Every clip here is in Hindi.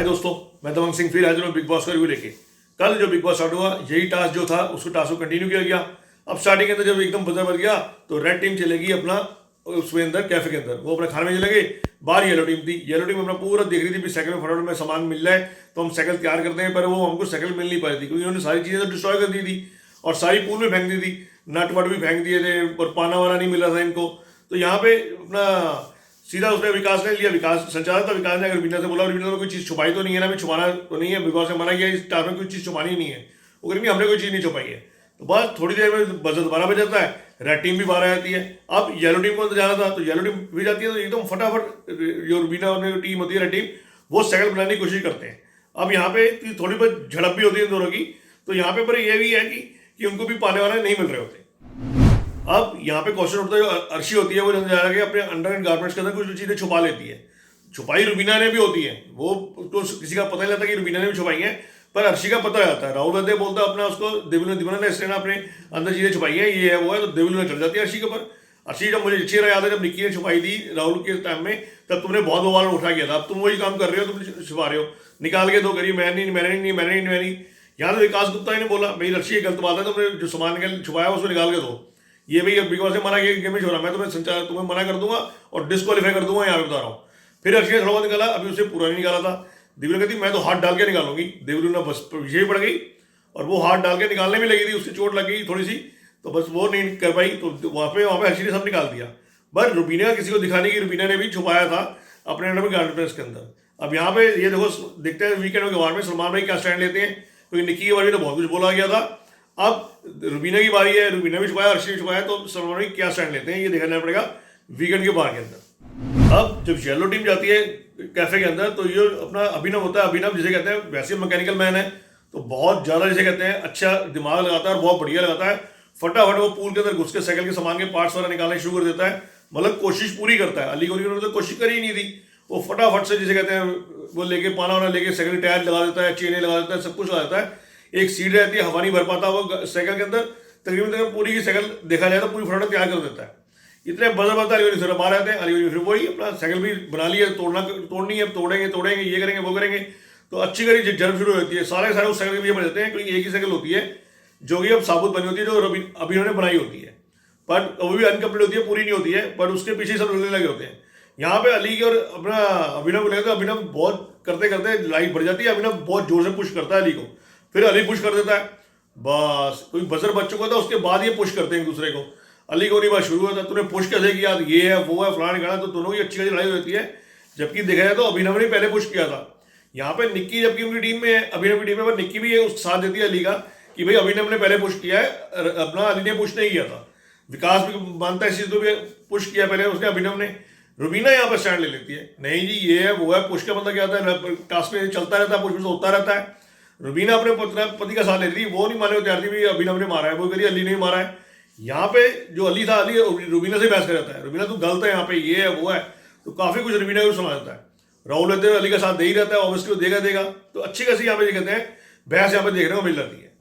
दोस्तों, मैं दबंग सिंह फिर हाजिर हूँ बिग बॉस का रिव्यू लेके। कल जो बिग बॉस स्टार्ट हुआ, यही टास्क जो था उसको टास्क को कंटिन्यू किया गया। अब स्टार्टिंग के अंदर जब एकदम बजर बज गया तो रेड टीम चलेगी अपना उसके अंदर कैफे के अंदर, वो अपना खाने में चले गए। बाहर येलो टीम थी, येलो टीम अपना पूरा देख रही थी साइकिल में फटाफट में सामान मिल जाए तो हम साइकिल तैयार करते हैं, पर वो हमको साइकिल मिल नहीं पाई थी क्योंकि उन्होंने सारी चीज़ें तो डिस्ट्रॉय कर दी थी और सारी पूल में फेंक दी थी, नट वट भी फेंक दिए थे और पाना वाना नहीं मिला था इनको। तो यहाँ पे अपना सीधा उसने विकास ने लिया, विकास संचालक था। विकास ने अगर रवीना से बोला, रवीना तो कोई चीज़ छुपाई तो नहीं है ना, अभी छुपाना तो नहीं है, बिकॉज ने मना किया इस टास्क में कोई चीज़ छुपानी नहीं है। वो करेंगे हमने कोई चीज़ नहीं छुपाई है। तो बस थोड़ी देर में बजट 12 बज जाता है, रेड टीम भी बाहर आ जाती है। अब येलो टीम को अंदर जाना था तो येलो टीम भी जाती है, तो एकदम फटाफट जो रवीना और टीम होती है रेड टीम, वो साइकिल बनाने की कोशिश करते हैं। अब यहाँ पे थोड़ी बहुत झड़प भी होती है इन दोनों की, तो यहाँ पे पर ये भी है कि उनको भी पाने वाले नहीं मिल रहे होते। अब यहाँ पे क्वेश्चन उठता है, जो अर्शी होती है वो जा रहा है अपने अंडर गारमेंट्स के अंदर कुछ चीज़ें छुपा लेती है। छुपाई रुबीना ने भी होती है, वो तो किसी का पता नहीं लगता कि रुबीना ने भी छुपाई है, पर अर्शी का पता जाता है। राहुल वैद्य बोलता है अपना उसको, देवलू ने इसने अपने अंदर चीज़ें छुपाई है, ये है वो है, तो देवलू ने चढ़ जाती है अर्शी के ऊपर। अर्शी जब मुझे अच्छी याद है, जब निक्की ने छुपाई थी राहुल के टाइम में, तब तुमने बहुत बवाल उठा किया था। अब तुम वही काम कर रहे हो, तुम छुपा रहे हो, निकाल के दो करिए, मैंने यहाँ तो विकास गुप्ता ने बोला भाई अर्शी ये गलत बात है, तुमने जो सामान छुपाया उसको निकाल के दो। ये भाई बिकॉज से मना किया गेम में छोड़ा, मैं तुम्हें मना कर दूंगा और डिस्क्वालीफाई कर दूंगा, यहाँ पे बता रहा हूँ। फिर अर्शी ने थोड़ा बहुत निकाला, अभी उसे पूरा नहीं निकाला था। देवलू कहती मैं तो हाथ डाल के निकालूंगी, देवलू ने बस पीछे ही पड़ गई और वो हाथ डाल के निकालने में लगी थी, उससे चोट लग गई थोड़ी सी, तो बस वो नहीं कर पाई, तो वहाँ पे अर्शी ने सब निकाल दिया। बट रुबीना किसी को दिखाने की, रुबीना ने भी छुपाया था अपने अंडर गार्मेंट्स के अंदर। अब यहाँ पे ये देखो, देखते हैं वीकेंड के बारे में सलमान भाई क्या स्टैंड लेते हैं, क्योंकि निक्की के बारे में तो बहुत कुछ बोला गया था। अब रुबीना की बारी है, रुबीना भी छुपाया, अर्शी भी छुपाया, तो सलमान भाई क्या स्टैंड लेते हैं ये देखना पड़ेगा वीकेंड के बार के अंदर। अब जब येलो टीम जाती है कैफे के अंदर, तो ये अपना अभिनव होता है, अभिनव जिसे कहते हैं वैसे मैकेनिकल मैन है, तो बहुत ज़्यादा जिसे कहते हैं अच्छा दिमाग लगाता है और बहुत बढ़िया लगाता है। फटाफट वो पूल के अंदर घुस के साइकिल के सामान के पार्ट्स वगैरह निकालने शुरू कर देता है, मतलब कोशिश पूरी करता है। अली गौरी ने तो कोशिश करी ही नहीं थी, वो फटाफट से जिसे कहते हैं वो लेके पाना वाना लेके साइकिल टायर लगा देता है, चेनें लगा देता है, सब कुछ लगा देता है। एक सीट रहती है, हवा नहीं भर पाता वो साइकिल के अंदर, तकरीबन पूरी की साइकिल देखा जाए तो पूरी फटाफट तैयार कर देता है। इतने बजा अली गौरी फिर बाहर आते हैं, अली गौरी फिर वही अपना साइकिल भी बना ली है, तोड़नी है, तोड़ेंगे ये करेंगे वो करेंगे, तो अच्छी करी जर्ब शुरू होती है। सारे उस साइकिल के पीछे पड़ जाते हैं, क्योंकि एक ही साइकिल होती है जो कि अब साबुत बनी होती है, जो अभी इन्होंने बनाई होती है, पर वो भी अनकम्प्लीट होती है, पूरी नहीं होती है, पर उसके पीछे सब लगने लगे होते हैं। यहाँ पे अली और अपना अभिनव को लेकर अभिनव बहुत करते करते लाइट बढ़ जाती है, अभिनव बहुत जोर से पुश करता है अली को, फिर अली पुश कर देता है, बस कोई बजर बच चुका था, उसके बाद ये पुश करते हैं एक दूसरे को। अली को नहीं बात शुरू होता, तूने पुश कैसे किया, ये है वो है फलाने का, तो दोनों की अच्छी खासी लड़ाई होती है। जबकि देखा जाए तो अभिनव ने पहले पुश किया था। यहाँ पे निक्की जबकि उनकी टीम में है, अभिनव की टीम में, पर निक्की भी उसका साथ देती है अली का कि भाई अभिनव ने पहले पुश किया है, अपना अली ने पुश नहीं किया था। विकास भी मानता है इस चीज़ को, भी पुश किया पहले उसने अभिनव ने। रुबीना यहाँ पर स्टैंड ले लेती है, नहीं जी ये है वो है, पुश का मतलब क्या होता है, टास्क में चलता रहता है, पुश होता रहता है। रुबीना अपने पति का साथ ले रही, वो नहीं माने तैयार थी भी अभिनव ने मारा है, वो करिए अली ने मारा है। यहाँ पे जो अली था, अली रुबीना से बहस कर जाता है, रुबीना तू गलत है, यहाँ पे ये है वो है, तो काफी कुछ रुबीना को सुना जाता है। राहुल वैद्य अली का साथ दे ही रहता है, ऑब्वियसली वो देगा, तो अच्छी खासी यहाँ पे कहते हैं बहस यहाँ पे देखने को मिल जाती है।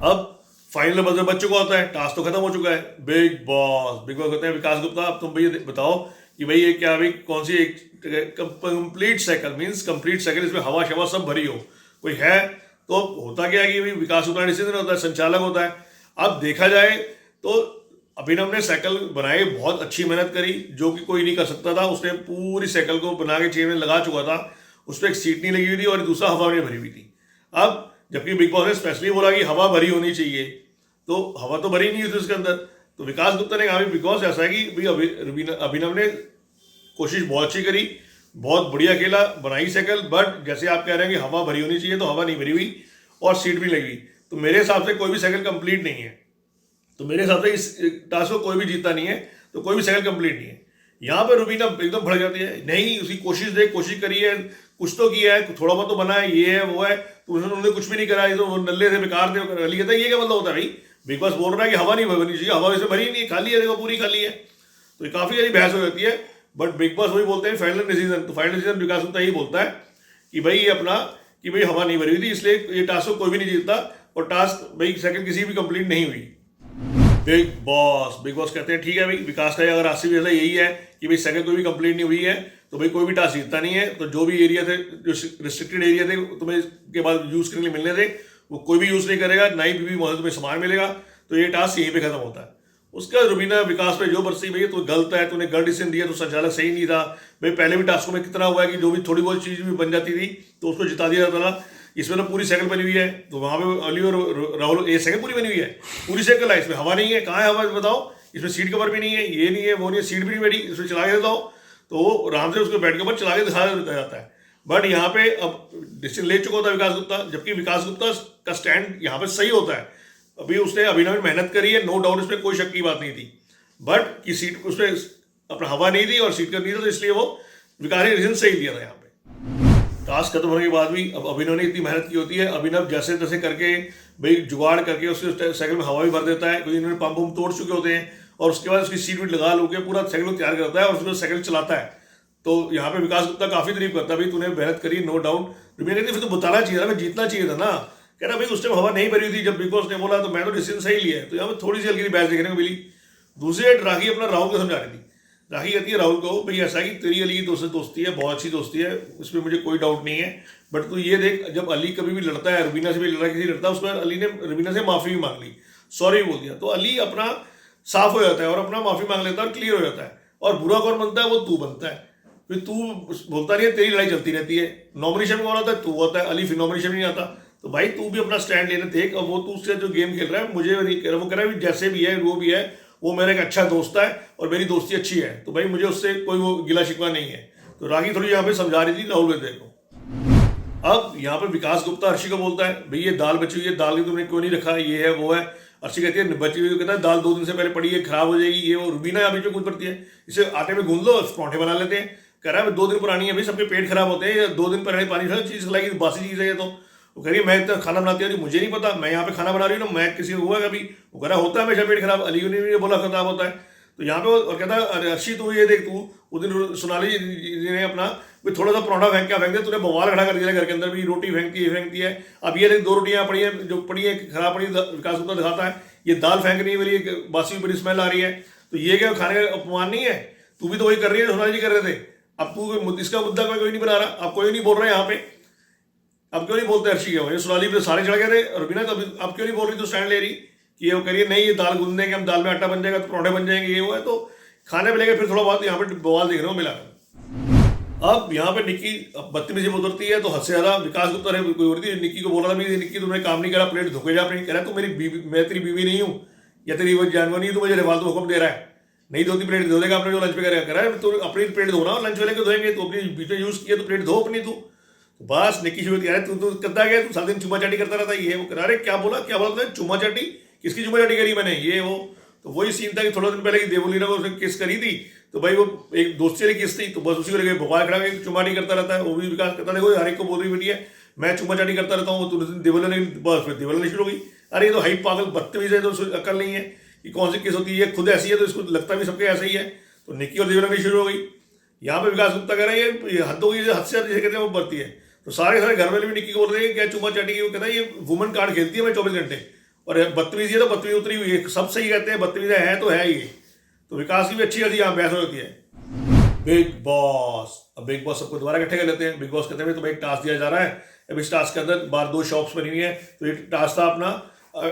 अब फाइनल बजर बच चुका होता है, टास्क तो खत्म हो चुका है। बिग बॉस कहते हैं विकास गुप्ता, अब तुम भैया बताओ कि भाई ये क्या, भाई कौन सी एक complete cycle, means complete cycle, इसमें हवा शवा सब भरी हो, कोई है तो होता क्या है कि भाई विकास गुप्ता डिसीजन होता है, संचालक होता है। अब देखा जाए तो अभिनव ने साइकिल बनाई, बहुत अच्छी मेहनत करी, जो कि कोई नहीं कर सकता था। उसने पूरी साइकिल को बना के चेन में लगा चुका था, उस पर एक सीट नहीं लगी हुई थी और दूसरा हवा में भरी हुई थी। अब जबकि बिग बॉस ने स्पेशली बोला कि हवा भरी होनी चाहिए, तो हवा तो भरी नहीं हुई थी उसके अंदर, तो विकास गुप्ता ने कहा बिग बॉस ऐसा है कि भाई अभिनव ने कोशिश बहुत अच्छी करी, बहुत बढ़िया खेला, बनाई साइकिल, बट जैसे आप कह रहे हैं कि हवा भरी होनी चाहिए, तो हवा नहीं भरी हुई और सीट भी लगी, तो मेरे हिसाब से कोई भी साइकिल कंप्लीट नहीं है। तो मेरे हिसाब से इस टास्क को कोई भी जीता नहीं है, तो कोई भी साइकिल कंप्लीट नहीं है। यहाँ पे रुबीना एकदम भड़क जाती है, नहीं उसकी कोशिश करी है, कुछ तो किया है, थोड़ा बहुत तो बना है, ये है वो है, तो उन्होंने कुछ भी नहीं करा, ये तो नल्ले से बेकार थे। अली कहता है ये क्या मतलब होता है भाई, बिग बॉस बोल रहा है कि हवा नहीं भरनी चाहिए, हवा वैसे भरी नहीं, खाली है, देखो पूरी खाली है, तो काफी सारी बहस हो जाती है। बट बिग बॉस वही बोलते हैं फाइनल डिसीजन, तो फाइनल डिसीजन विकास गुप्ता यही बोलता है कि भाई ये अपना कि भाई हवा नहीं भरी हुई थी, इसलिए ये टास्क को कोई भी नहीं जीतता, और टास्क भाई सेकंड किसी भी कंप्लीट नहीं हुई। बिग बॉस कहते हैं ठीक है भाई, विकास का अगर आसिफ ऐसा यही है कि भाई सेकंड कोई भी कंप्लीट नहीं हुई है, तो भाई कोई भी टास्क जीतता नहीं है। तो जो भी एरिया थे, जो रिस्ट्रिक्टेड एरिया थे, तुम्हें के बाद यूज़ करने के लिए मिलने थे, वो कोई भी यूज़ नहीं करेगा, ना ही बीबी मौत तुम्हें सामान मिलेगा। तो ये टास्क यहीं पे खत्म होता है। उसका रुबीना विकास पे जो बरसी, भैया तो गलत है, तूने गलत डिसीजन दिया, तो संचालक सही नहीं था भाई। पहले भी टास्कों में कितना हुआ है कि जो भी थोड़ी बहुत चीज़ भी बन जाती थी तो उसको जिता दिया जाता था। इसमें तो पूरी साइकिल बनी हुई है, तो वहाँ पे अली और राहुल ये साइकिल पूरी बनी हुई है, पूरी साइकिल है, इसमें हवा नहीं है। कहाँ है हवा बताओ? इसमें सीट कवर भी नहीं है, ये नहीं है, वो नहीं है, सीट भी नहीं बैठी, इसमें चला के बताओ। तो वो आराम से उसको बैठ के ऊपर चला के दिखा जाता है। बट यहाँ पे अब डिसीजन ले चुका होता है विकास गुप्ता, जबकि विकास गुप्ता का स्टैंड यहाँ पे सही होता है। अभी उसने अभिनव मेहनत करी है, नो डाउट, इसमें कोई शक की बात नहीं थी। बट की सीट उसमें अपना हवा नहीं थी और सीट कर नहीं था, तो इसलिए वो विकास ने रीजन सही दिया था। यहाँ पे टास्क खत्म होने के बाद भी अब अभिनव ने इतनी मेहनत की होती है, अभिनव जैसे तैसे करके भाई जुगाड़ करके उसके साइकिल में हवा भी भर देता है, क्योंकि इन्होंने पंप तोड़ चुके होते हैं, और उसके बाद उसकी सीट भी लगा लोगे पूरा साइकिल को तैयार करता है और उसको साइकिल चलाता है। तो यहाँ पे विकास गुप्ता काफी तारीफ करता है, भाई तूने मेहनत करी, नो डाउट। रुबीना कहती फिर तो बताना चाहिए था, मैं जीतना चाहिए था ना। कह रहा भाई उस टाइम हवा नहीं भरी थी जब बिग बॉस ने बोला, तो मैं तो डिसीजन सही लिया है। तो यहाँ पे थोड़ी सी हल्की बहस देखने को मिली। दूसरी साइड राखी अपना राहुल को समझा रही थी। राखी कहती है राहुल को, भाई ऐसा कि तेरी अली की दोस्ती है, बहुत अच्छी दोस्ती है, उसमें मुझे कोई डाउट नहीं है। बट तू ये देख, जब अली कभी भी लड़ता है, रुबीना से भी लड़ा, किसी लड़ता है, उसके बाद अली ने रुबीना से माफी भी मांग ली, सॉरी बोल दिया, तो अली अपना साफ हो जाता है और अपना माफी मांग लेता है और क्लियर हो जाता है। और बुरा कौन बनता है? वो तू बनता है। फिर तू बोलता नहीं है, तेरी लड़ाई चलती रहती है। नॉमिनेशन में कौन आता है? तू होता है। अली फिर नॉमिनेशन में नहीं आता। तो भाई तू भी अपना स्टैंड लेने देख। और वो तू उससे जो गेम खेल रहा है, मुझे नहीं कह रहा, वो कह रहा है जैसे भी है वो भी है, वो मेरा एक अच्छा दोस्त है और मेरी दोस्ती अच्छी है, तो भाई मुझे उससे कोई वो गिला शिकवा नहीं है। तो राखी थोड़ी यहाँ पे समझा रही थी राहुल वेदे को। अब यहाँ पे विकास गुप्ता अर्शी को बोलता है, भाई ये दाल बची हुई है, दाल की तुमने क्यों नहीं रखा, ये है वो है। अर्शी कहती है बची हुई, कहता है दाल 2 दिन से पहले पड़ी है, खराब हो जाएगी, ये वो। रुबीना अभी जो कूद पड़ती है, इसे आटे में गूंद लो, पराठे बना लेते हैं। कह रहा है 2 दिन पुरानी है भाई, सबके पेट खराब होते हैं, 2 दिन पहले पानी खा चीज़ खिलाई, बासी चीज़ है ये। तो वो कह रही है मैं इतना खाना बनाती हूँ, मुझे नहीं पता, मैं यहाँ पे खाना बना रही हूँ, मैं किसी को हुआ कभी? वो कह रहा होता है हमेशा पेट खराब, अली ने भी बोला खराब होता है। तो यहाँ पे और कहता है अरे अर्शी तू ये देख, तू उस दिन सोनाली जी ने अपना थोड़ा सा पराठा फेंक के फेंक दिया, तूने बवाल खड़ा कर दिया घर के अंदर भी, रोटी फेंकती है। अब ये देख 2 रोटियां पड़ी है, जो पड़ी है खराब पड़ी, विकास गुप्ता दिखाता है ये दाल फेंकने वाली बासी बड़ी स्मेल आ रही है। तो ये क्या खाने का अपमान नहीं है? तू भी तो वही कर रही है, सोनाली जी कर रहे थे। अब तू इसका मुद्दा कोई नहीं बना रहा, अब कोई नहीं बोल रहा है यहाँ पे। अब क्यों नहीं बोलते अर्शी के? वही सोनाली पे सारे चढ़ गए थे, और बिना तो अब क्यों नहीं बोल रही, तो स्टैंड ले रही कि वो करिए नहीं, ये दाल गूंद देंगे हम, दाल में आटा बन जाएगा तो पराठे बन जाएंगे, ये वो है। तो खाने मिलेगा फिर थोड़ा बहुत यहाँ पे बवाल देख रहे हो मिला। अब यहाँ पे निक्की बदतमीजी में उतरती है, तो हद से ज्यादा विकास गुप्ता ने निक्की को बोला था, निक्की तुमने काम नहीं करा, प्लेट धोके जा अपनी। कह रहा है तू मेरी बीवी, मैं तेरी बीवी नहीं हूँ या तेरी वो जानवर नहीं, तू मुझे फालतू हुक्म दे रहा है। नहीं धोती प्लेट धो देगा अपने जो लंच पे करेगा। कह रहा है तो अपनी प्लेट धोना, और लंच वाले को धोएंगे, तो अपनी बीच में यूज किया तो प्लेट धो अपनी। तू तो बस निक्की शुरू कह रहा है तू करता गया, तू सारा दिन चुमा चाटी करता रहता है, ये वो। कह रहा है क्या बोला तुमने? चुमा चाटी? किसकी चुमा चाटी करी मैंने, ये वो? तो वही सीन था कि थोड़ा दिन पहले की देवलीना को उसने किस करी थी, तो भाई वो एक दोस्ती वाली किस थी, तो बस उसी को लेकर भोपाल खड़ा चुमाटी करता रहता है। वो भी विकास करता, देखो हर एक को बोल रही बेटी है मैं चुमा चाटी करता रहता हूँ। तो देवल ने बस फिर देवल ने शुरू हो गई, अरे ये तो हाई पागल बदतमीज है, तो अकल नहीं है कि कौन सी किस होती है, खुद ऐसी है तो इसको लगता भी सबके ऐसा ही है। तो निक्की और देवल ने शुरू हो गई। यहाँ पे विकास गुप्ता कह रहा है ये हद हो गई, हद से जिसे कहते हैं वो बढ़ती है। तो सारे घर वाले भी निक्की को बोल रहे हैं क्या चुमा चाटी की? वो कहता है ये वुमन कार्ड खेलती है मैं 24 घंटे, और बदतमीजी है तो बदतमीजी उतरी हुई है, सब सही कहते हैं, बदतमीजी है तो है ये। तो विकास की भी अच्छी होती है, यहाँ बहस होती है। बिग बॉस, अब बिग बॉस सबको दोबारा इकट्ठे कर लेते हैं। बिग बॉस कहते हैं तुम्हें एक टास्क दिया जा रहा है, अब इस टास्क के अंदर बाहर 2 शॉप्स बनी हुई है। तो ये टास्क था अपना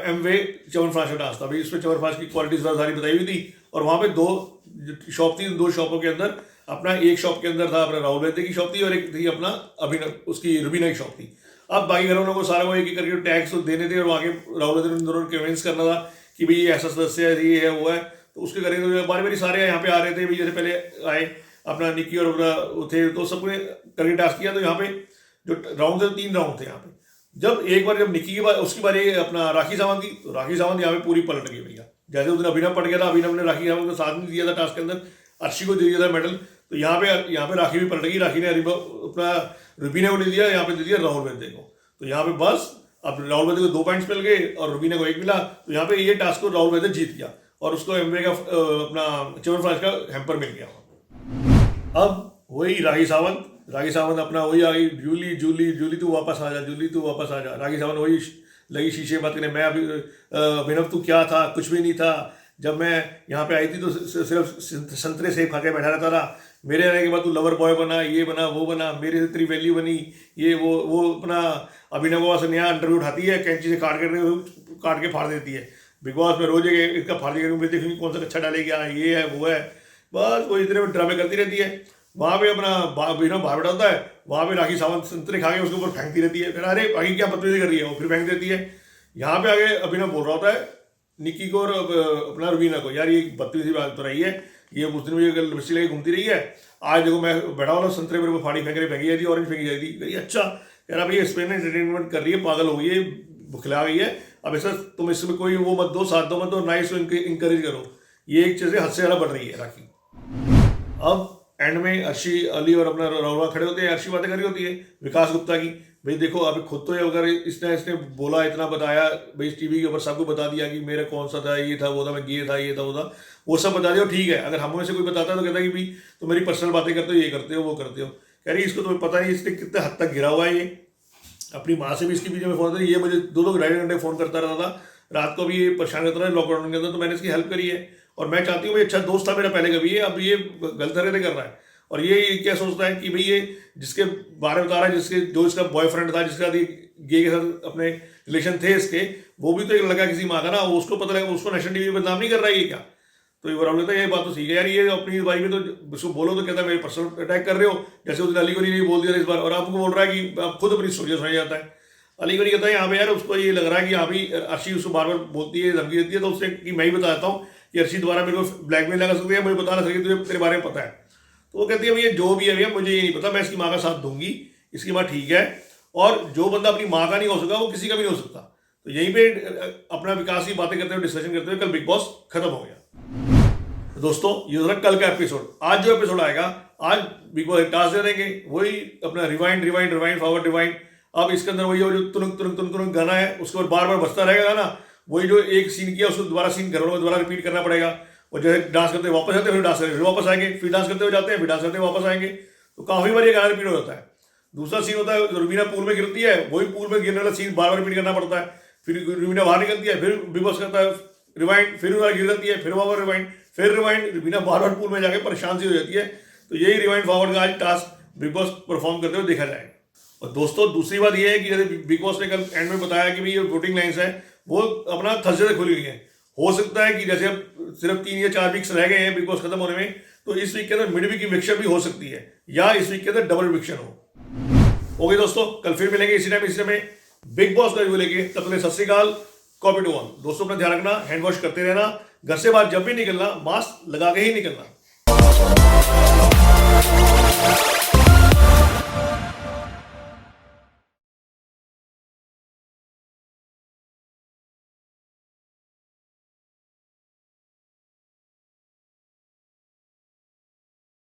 एमवे च्यवनप्राश का टास्क था। अभी इसमें च्यवनप्राश की क्वालिटी सारी बताई हुई थी, और वहाँ पे 2 शॉप थी। 2 शॉपों के अंदर अपना एक शॉप के अंदर था अपना राहुल वैद्य की शॉप थी, और एक थी अपना अभिनव उसकी रुबीना की शॉप थी। अब बाकी घर वालों को सारा वो एक एक करके टैक्स देने थे, और आगे राहुल वैद्य ने दोनों कन्विंस करना था कि भाई ये ऐसा सदस्य है, ये है वो है। तो उसके करेंगे तो बारी बारी सारे यहाँ पे आ रहे थे भाई, जैसे पहले आए अपना निक्की और अपना थे, तो सबने करके टास्क किया। तो यहाँ पे जो राउंड थे 3 राउंड थे यहाँ पे। जब एक बार जब निक्की की बात, उसकी बारी अपना राखी सावंत की, तो राखी सावंत यहाँ पे पूरी पलट गई भैया। जैसे उस दिन अभिनव पड़ गया था, अभिनव ने राखी सावंत को साथ नहीं दिया था टास्क के अंदर, अर्शी को दे दिया था मेडल। तो यहाँ पे राखी भी पलट गई। राखी ने अपना रुबीना को ले दिया, यहाँ पे दे दिया राहुल वैद्य को। तो यहाँ पे बस अब राहुल वैद्य को 2 पॉइंट्स मिल गए और रुबीना को 1 मिला। तो यहाँ पे ये टास्क को राहुल वैद्य जीत गया, और उसको एमवे का अपना च्यवनप्राश का हैम्पर मिल गया। अब वही राखी सावंत अपना वही आ गई, जूली तू वापस आ जा, जूली तू वापस आ जा। राखी सावंत वही लगी शीशे बात करने, मैं अभी अभिनव तू क्या था, कुछ भी नहीं था, जब मैं यहाँ पे आई थी तो सिर्फ संतरे सेब खा के बैठा रहता था। मेरे आने के बाद तू लवर बॉय बना, ये बना, वो बना, मेरे से तेरी वैल्यू बनी, ये वो अपना अभिनव से नया इंटरव्यू उठाती है, कैंची से काट के फाड़ देती है। बिग बॉस में रोज इसका फाड़ के कौन सा अच्छा डालेगा, ये है वो है, बस वो इतने ड्रामे करती रहती है। वहाँ पे अपना बाहर बैठा होता है, वहाँ पे राखी सावंत संतरे खा के उसके ऊपर फेंकती रहती है। फिर अरे राखी क्या बदतमीजी कर रही है, वो फिर फेंक देती है। यहाँ पे आगे अभिनव बोल रहा होता है निक्की को और अपना रवीना को, यार ये बदतमीजी बात तो रही है, ये उस दिन मुझे लिपस्टिक लेके घूमती रही है, आज देखो मैं बैठा हुआ संतरे मेरे को फाड़ी फेंकी जाती, ऑरेंज फेंकी जाती। कही अच्छा यार अब ये स्पेन एंटरटेनमेंट कर रही है, पागल हो गई है, बुखला गई है, अब ऐसा तुम इसमें कोई वो मत दो, साथ दो मत दो, ना इसको इंकरेज करो। ये एक चीज़ हद से ज़्यादा बढ़ रही है राखी। अब एंड में अर्शी अली और अपना रौला खड़े होते हैं, अर्शी बातें कर रही होती है विकास गुप्ता की, भाई देखो अभी खुद तो अगर इसने बोला, इतना बताया भाई, टीवी के ऊपर सबको बता दिया कि मेरा कौन सा था, ये था वो था, मैं ये था ये था वो था, वो सब बता दिया, ठीक है। अगर हम में से कोई बताता है तो कहता है कि भाई तो मेरी पर्सनल बातें करते हो, ये करते हो वो करते हो। कह रही इसको तुम्हें पता नहीं इसने कितने हद तक गिरा हुआ है। ये अपनी माँ से भी इसके बीच में फ़ोन करता, ये मुझे 2-2 घंटे फ़ोन करता रहता था, रात को भी ये परेशान करता रहा लॉकडाउन के अंदर, तो मैंने इसकी हेल्प करी है। और मैं चाहती हूँ भाई, अच्छा दोस्त था मेरा पहले कभी, ये अब ये गलत हरकतें कर रहा है। और ये क्या सोचता है कि भाई ये जिसके बारे में बता रहा है, जो इसका बॉयफ्रेंड था, जिसका गे के साथ अपने रिलेशन थे इसके, वो भी तो एक लगा किसी माँ का ना, उसको पता लगा, उसको नेशनल टीवी बदनाम नहीं कर रहा है ये क्या। तो ये बराबर लगता है, ये बात तो ठीक है यार, ये अपनी भाई में तो उसको बोलो तो कहता है मेरे पर्सनल अटैक कर रहे हो, जैसे उस दिन अली को नहीं बोल दिया इस बार, और आपको बोल रहा है कि आप खुद अपनी स्टोरी सुनाई जाता है। अली को नहीं कहता है यहाँ पे यार, उसको ये लग रहा है कि यहाँ भी अर्शी उसको बार बार बोलती है, धमकी देती है, तो उससे कि मैं ही बताता हूँ कि अर्शी द्वारा मेरे को ब्लैकमेल लगा सकती है, मुझे बता ना सके, तुझे तेरे बारे में पता है। तो वो कहती है भैया जो भी है भैया मुझे ये नहीं पता, मैं इसकी माँ का साथ दूंगी, इसकी माँ ठीक है, और जो बंदा अपनी माँ का नहीं हो सकता वो किसी का भी नहीं हो सकता। तो यहीं पे अपना विकास की बातें करते हुए, डिस्कशन करते हुए कल बिग बॉस खत्म हो गया। तो दोस्तों ये था कल का एपिसोड। आज जो एपिसोड आएगा, आज बिग बॉस टास्क दे देंगे, वही अपना rewind rewind rewind forward rewind. अब इसके अंदर वही जो तुरंत तुरंत तुरंत तुरंत गाना है, उसके बाद बार बार बजता रहेगा गाना, वही जो एक सीन किया उसको दोबारा सीन घरों में दोबारा रिपीट करना पड़ेगा। और जैसे डांस करते हुए वापस आते हैं, फिर डांस करते फिर वापस आएंगे, फिर डांस करते हुए जाते हैं, फिर डांस करते हुए वापस आएंगे। तो काफी बार ये गाना रिपीट हो जाता है। दूसरा सीन होता है रुबीना पूल में गिरती है, वही पूल में गिरने वाला सीन बार बार रिपीट करना पड़ता है। फिर रुबीना बाहर निकलती है, फिर बिग बॉस करता है रिवाइंड, फिर गिर जाती है, फिर वापस रिवाइंड, फिर रिवाइंड, रुबीना बार बार पूल में जाकर परेशान सी हो जाती है। तो यही रिवाइंड फॉरवर्ड का आज टास्क बिग बॉस परफॉर्म करते हुए देखा जाएगा। और दोस्तों दूसरी बात यह है कि जैसे बिग बॉस ने कल एंड में बताया कि भाई ये वोटिंग लाइन्स है वो अपना थर्सडे से खुल गई है। हो सकता है कि जैसे अब सिर्फ 3 या 4 वीक्स रह गए हैं बिग बॉस खत्म होने में, तो इस वीक के अंदर मिड वीक इविक्शन भी हो सकती है, या इस वीक के अंदर डबल इविक्शन हो। ओके दोस्तों, कल फिर मिलेंगे इसी टाइम इस समय बिग बॉस का रिव्यू लेके। तब तक सत श्री अकाल, कॉपी टू ऑल। दोस्तों अपना ध्यान रखना, हैंड वॉश करते रहना, घर से बाहर जब भी निकलना मास्क लगा के ही निकलना।